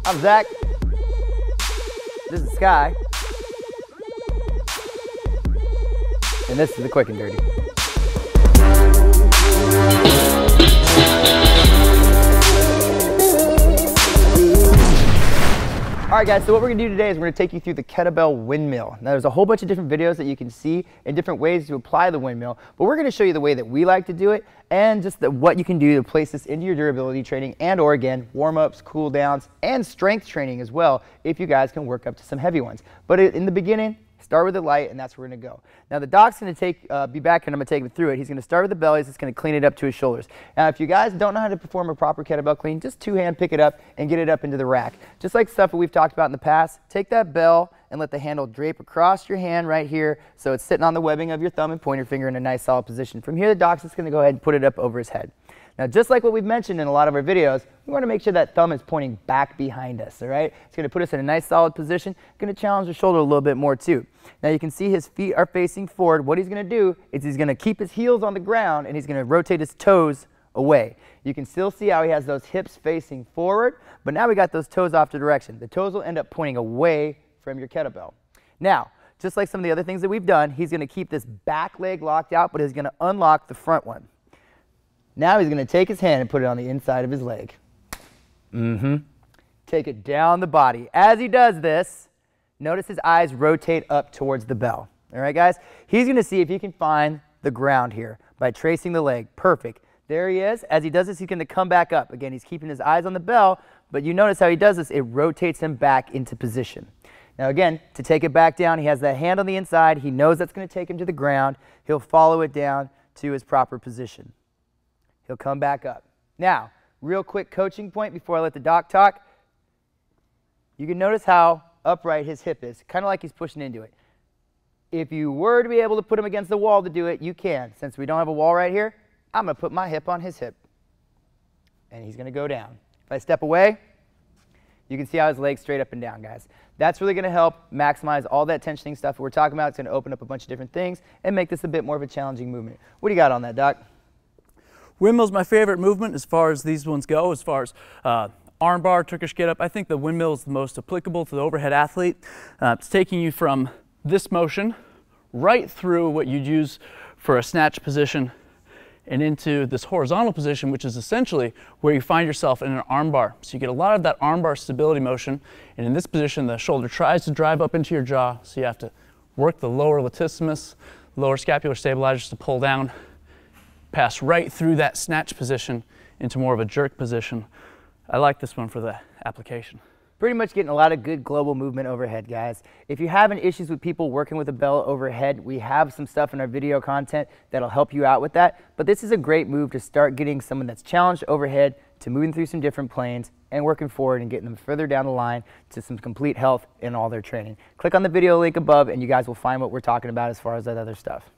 I'm Zach. This is Sky. And this is the Quick and Dirty. All right guys, so what we're gonna do today is we're gonna take you through the Kettlebell Windmill. Now there's a whole bunch of different videos that you can see and different ways to apply the windmill, but we're gonna show you the way that we like to do it and just what you can do to place this into your durability training and or again, warm-ups, cool downs, and strength training as well if you guys can work up to some heavy ones. But in the beginning, start with the light, and that's where we're going to go. Now the doc's going to be back, and I'm going to take him through it. He's going to start with the bellies. He's going to clean it up to his shoulders. Now if you guys don't know how to perform a proper kettlebell clean, just two-hand pick it up and get it up into the rack. Just like stuff that we've talked about in the past, take that bell and let the handle drape across your hand right here so it's sitting on the webbing of your thumb and pointer finger in a nice solid position. From here, the doc's just going to go ahead and put it up over his head. Now, just like what we've mentioned in a lot of our videos, we want to make sure that thumb is pointing back behind us, all right? It's going to put us in a nice solid position, going to challenge the shoulder a little bit more too. Now you can see his feet are facing forward. What he's going to do is he's going to keep his heels on the ground and he's going to rotate his toes away. You can still see how he has those hips facing forward, but now we got those toes off to direction. The toes will end up pointing away from your kettlebell. Now, just like some of the other things that we've done, he's going to keep this back leg locked out, but he's going to unlock the front one. Now he's going to take his hand and put it on the inside of his leg. Take it down the body. As he does this, notice his eyes rotate up towards the bell. All right, guys? He's going to see if he can find the ground here by tracing the leg. Perfect. There he is. As he does this, he's going to come back up. Again, he's keeping his eyes on the bell, but you notice how he does this. It rotates him back into position. Now again, to take it back down, he has that hand on the inside. He knows that's going to take him to the ground. He'll follow it down to his proper position. He'll come back up. Now, real quick coaching point before I let the doc talk. You can notice how upright his hip is, kind of like he's pushing into it. If you were to be able to put him against the wall to do it, you can. Since we don't have a wall right here, I'm going to put my hip on his hip. And he's going to go down. If I step away, you can see how his leg's straight up and down, guys. That's really going to help maximize all that tensioning stuff we're talking about. It's going to open up a bunch of different things and make this a bit more of a challenging movement. What do you got on that, Doc? Windmill's my favorite movement as far as these ones go, as far as arm bar, Turkish get up. I think the windmill is the most applicable to the overhead athlete. It's taking you from this motion right through what you'd use for a snatch position and into this horizontal position, which is essentially where you find yourself in an arm bar. So you get a lot of that arm bar stability motion, and in this position the shoulder tries to drive up into your jaw, so you have to work the lower latissimus, lower scapular stabilizers to pull down, pass right through that snatch position into more of a jerk position. I like this one for the application. Pretty much getting a lot of good global movement overhead, guys. If you're having issues with people working with a bell overhead, we have some stuff in our video content that'll help you out with that. But this is a great move to start getting someone that's challenged overhead to moving through some different planes and working forward and getting them further down the line to some complete health in all their training. Click on the video link above and you guys will find what we're talking about as far as that other stuff.